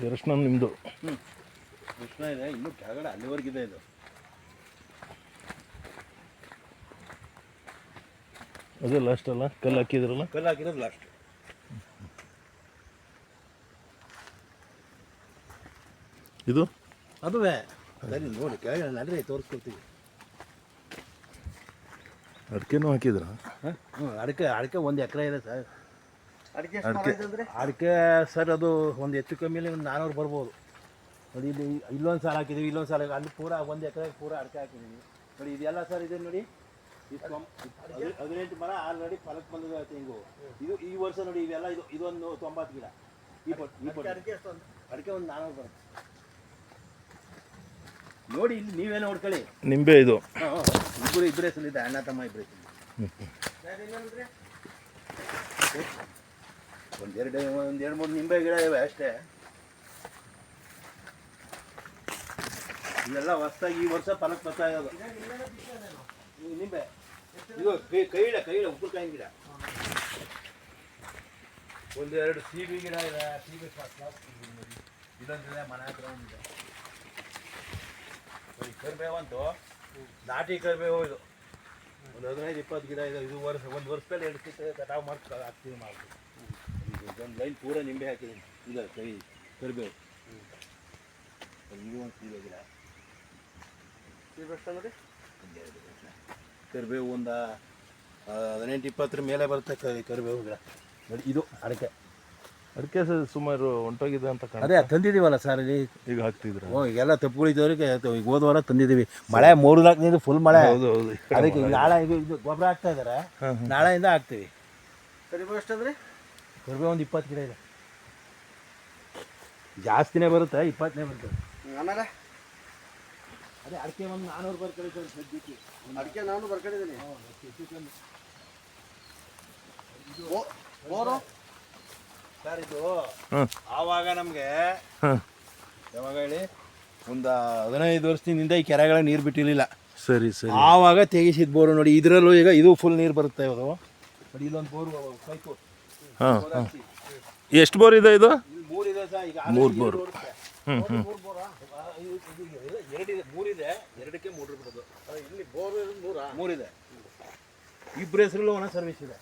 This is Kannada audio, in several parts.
ಅರಿಶಿನ ನಿಮ್ಮದು. ಕೃಷ್ಣ ಇದೆ, ಇನ್ನೂ ಕೆಳಗಡೆ ಅಲ್ಲಿವರೆಗಿದೆ ಇದು. ಅದೇ ಲಾಸ್ಟ್ ಅಲ್ಲ, ಕಲ್ಲು ಹಾಕಿದ್ರಲ್ಲ? ಕಲ್ಲು ಹಾಕಿರೋದು ಲಾಸ್ಟ್. ಇದು ಅದುವೇ ಸರಿ ನೋಡಿ, ಕೆಳಗಡೆ ನಡ್ರಿ ತೋರಿಸ್ಕೊಡ್ತೀವಿ. ಅಡಿಕೆನೂ ಹಾಕಿದ್ರ? ಹ್ಞೂ, ಅಡಿಕೆ 1 ಎಕರೆ ಇದೆ ಸರ್. ಅಡಿಕೆ ಸರ್ ಅದು ಒಂದು ಹೆಚ್ಚು ಕಮ್ಮಿಯಲ್ಲಿ ಒಂದು 400 ಬರ್ಬೋದು ನೋಡಿ. ಇಲ್ಲಿ ಇಲ್ಲೊಂದು ಸಾಲ ಹಾಕಿದ್ದೀವಿ, ಇಲ್ಲೊಂದು ಸಾಲ, ಅಲ್ಲಿ ಪೂರ 1 ಎಕರೆ ಪೂರ ಅಡಿಕೆ ಹಾಕಿದ್ದೀವಿ ನೋಡಿ. ಇದೆಲ್ಲ ಸರ್ ಇದೆ ನೋಡಿ, 18 ಮರ ಆಲ್ರೆಡಿ ಫಲಕ್ಕೆ ಬಂದಿದೆ ತೆಂಗು. ಇದು ಈ ವರ್ಷ ನೋಡಿ, ಇವೆಲ್ಲ ಇದೊಂದು 90 ಗಿಡ. ಅಡಿಕೆ ಒಂದು 400 ಬರುತ್ತೆ ನೋಡಿ. ಇಲ್ಲಿ ನೀವೇ ನೋಡ್ಕೊಳ್ಳಿ. ನಿಂಬೆ ಇದು? ಇಬ್ಬರೇ ಸಲಿದೆ, ಅಣ್ಣ ತಮ್ಮ ಇಬ್ಬರೇ. ಒಂದೆರಡು 3 ನಿಂಬೆ ಗಿಡ ಇವೆ ಅಷ್ಟೇ. ಇವೆಲ್ಲ ಹೊಸದಾಗಿ ಈ ವರ್ಷ ಫಲಕ್ಕೆ ಬರ್ತಾ ಇರೋದು ನಿಂಬೆ. ಇದು ಕೈ ಉಪ್ಪುಕಾಯಿ ಗಿಡ, ಒಂದೆರಡು ಸೀಬೆ ಗಿಡ ಇದೆ. ಸೀಬೆ ಇದೊಂದಿದೆ, ಮನೆ ಹತ್ರ ಒಂದಿದೆ. ಕರಿಬೇವಂತೂ ನಾಟಿ ಕರಿಬೇವು, ಇದು ಒಂದು 15-20 ಗಿಡ ಇದೆ. ಇದು ಒಂದು ವರ್ಷದಲ್ಲಿ 2 ಕಿತ್ತು ಕಟಾವು ಮಾಡ್ತಾರೆ, ಹಾಕ್ತೀವಿ ಮಾಡ್ತೀವಿ. ಒಂದು ಲೈನ್ ಪೂರ ನಿಂಬೆ ಹಾಕಿದ್ದೀನಿ. ಇಲ್ಲ ಕರಿಬೇವು, ಇದು ಒಂದು ಸೀಬೆ ಗಿಡ. ನೋಡಿ, ಕರಿಬೇವು ಒಂದು 18-20 ಮೇಲೆ ಬರುತ್ತೆ ಕರಿಬೇವು ಗಿಡ ನೋಡಿ. ಇದು ಅಡಿಕೆ ಸುಮಾರು ಹೊಂಟೋಗಿದೆ ಅಂತ ಕಾಣ. ಅದೇ ತಂದಿದ್ದೀವಲ್ಲ ಸರ್, ಇಲ್ಲಿ ಈಗ ಹಾಕ್ತಿದ್ರು. ಎಲ್ಲ ತಪ್ಪುಗಳಿದ್ದವ್ರಿಗೆ ಈಗ ಹೋದ ವಾರ ತಂದಿದ್ದೀವಿ. ಮಳೆ 3-4 ದಿನ ಫುಲ್ ಮಳೆ. ಅದಕ್ಕೆ ನಾಳೆ ಇದು ಗೊಬ್ಬರ ಹಾಕ್ತಾ ಇದ್ದಾರೆ, ನಾಳೆಯಿಂದ ಹಾಕ್ತೀವಿ. ಕರಿಬೇವು ಎಷ್ಟಂದ್ರೆ? ಕರಿಬೇವು ಒಂದು 20 ಗಿಡ ಇದೆ. ಜಾಸ್ತಿನೇ ಬರುತ್ತೆ, 20ನೇ ಬರುತ್ತೆ. ಆಮೇಲೆ ಅದೇ ಅಡಿಕೆ ಒಂದು 400 ಬರ್ಕೊಂಡಿದ್ದೀನಿ ಸದ್ಯಕ್ಕೆ. ಅಡಿಕೆ 400 ಬರ್ಕೊಂಡಿದ್ದೀನಿ. ಸರ್ ಇದು ಆವಾಗ ನಮಗೆ ಯಾವಾಗ ಹೇಳಿ, ಒಂದು 15 ವರ್ಷದಿಂದ ಈ ಕೆರೆಗಳ ನೀರು ಬಿಟ್ಟಿರಲಿಲ್ಲ. ಸರಿ ಸರಿ. ಆವಾಗ ತೆಗಿಸಿದ ಬೋರು ನೋಡಿ. ಇದರಲ್ಲೂ ಈಗ ಇದು ಫುಲ್ ನೀರು ಬರುತ್ತೆ. ಇವರು ನೋಡಿ, ಇಲ್ಲೊಂದು ಬೋರು ಪೈಪು. ಎಷ್ಟು ಬೋರ್ ಇದೆ ಇದು? 3 ಇದೆ ಸರ್. ಈಗ 3 ಬೋರ್. 3 ಬೋರ, 2 ಇದೆ, 3 ಇದೆ. 2ಕ್ಕೆ 3 ಬಿಡೋದು. ಇಲ್ಲಿ ಬೋರ್ 3 ಇದೆ. ಇಬ್ಬರ ಹೆಸರಲ್ಲೂ ಒಣ ಸರ್ವಿಸ್ ಇದೆ.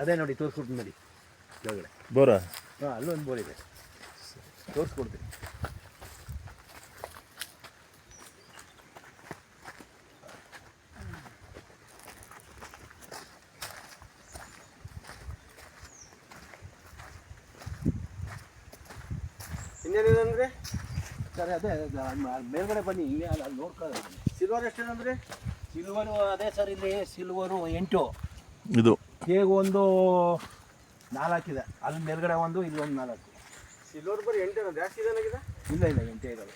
ಅದೇ ನೋಡಿ, ತೋರಿಸ್ಕೊಡ್ತೀನಿ ನೋಡಿ ಕೆಳಗಡೆ ಬೋರ. ಹಾಂ, ಅಲ್ಲೊಂದು ಬೋರ್ ಇದೆ, ತೋರಿಸ್ಕೊಡ್ತೀನಿ. ಇನ್ನೇನಿದೆ ಅಂದರೆ ಸರ್, ಅದೇ ಮೇಲ್ಗಡೆ ಬನ್ನಿ, ಇಲ್ಲಿ ಅಲ್ಲಿ ನೋಡ್ಕೊಳ್ಳಿ. ಸಿಲ್ವರ್ ಎಷ್ಟೇನಂದರೆ? ಸಿಲ್ವರು ಅದೇ ಸರ್, ಇಲ್ಲಿ ಸಿಲ್ವರು 8 ಇದು. ಹೇಗೆ ಒಂದು 4 ಇದೆ. ಅಲ್ಲಿ ಮೇಲ್ಗಡೆ ಒಂದು, ಇಲ್ಲೊಂದು 4. ಸಿಲ್ವರ್ ಬರೀ 8 ಜಾಸ್ತಿ ಇದಾಗಿದೆ? ಇಲ್ಲ 8 ಇದ್ದಾವೆ.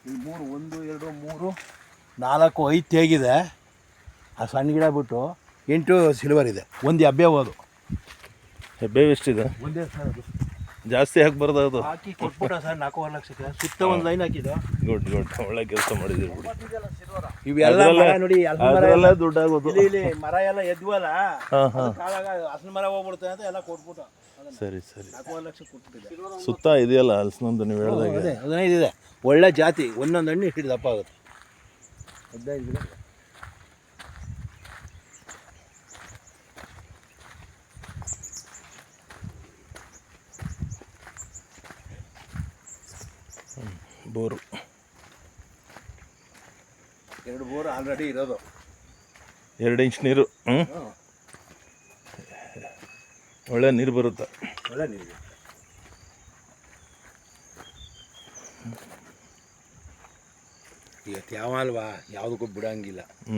ಇಲ್ಲಿ 3, 1, 2, 3, 4, 5 ತೇಗಿದೆ. ಆ ಸಣ್ಣ ಗಿಡ ಬಿಟ್ಟು 8 ಸಿಲ್ವರ್ ಇದೆ. ಒಂದು ಹಬ್ಬೆ ಹೋದು. ಹೆಬ್ಬೇವು ಎಷ್ಟಿದೆ? ಒಂದೇ ಸರ್, ಅದು ಜಾಸ್ತಿ ಹಾಕ್ಬಾರ್ದು. ಅದು ಹಾಕಿ ಕೊಟ್ಬಿಟ್ಟ ಸರ್ 4.5 ಲಕ್ಷಕ್ಕೆ. ಸುತ್ತ ಒಂದು ಲೈನ್ ಹಾಕಿದ್ದು. ಗುಡ್ ಒಳ್ಳೆ ಕೆಲಸ ಮಾಡಿದ್ದೀರಿ. ಇವೆಲ್ಲ ನೋಡಿ, ಅದೆಲ್ಲ ದುಡ್ಡು ಆಗೋದು. ಇಲ್ಲಿ ಮರ ಎಲ್ಲ ಎದ್ವಲ್ಲ, ಕಾಲಾಗ ಹಸಿನ ಮರ ಹೋಗ್ಬಿಡ್ತೇವೆ ಅಂತ ಎಲ್ಲ ಕೊಟ್ಬಿಟ್ಟು. ಸರಿ ಸರಿ. 4.5 ಲಕ್ಷ ಕೊಟ್ಬಿಟ್ಟಿದೆ. ಸುತ್ತ ಇದೆಯಲ್ಲ ಹಲಸಿನಂದು, ನೀವು ಹೇಳಿದಾಗ. ಅದೇ 15 ಇದೆ. ಒಳ್ಳೆ ಜಾತಿ, ಒಂದೊಂದು ಹಣ್ಣು ಇಷ್ಟು ದಪ್ಪ ಆಗುತ್ತೆ. 15 ಗಿಡ. ಬೋರು 2 ಬೋರ್ ಆಲ್ರೆಡಿ ಇರೋದು. 2 ಇಂಚ್ ನೀರು. ಒಳ್ಳೆ ನೀರು ಬರುತ್ತೆ. ಒಳ್ಳೆ ನೀರು. ಇವತ್ತು ಯಾವ ಅಲ್ವಾ, ಯಾವುದಕ್ಕೂ ಬಿಡಂಗಿಲ್ಲ.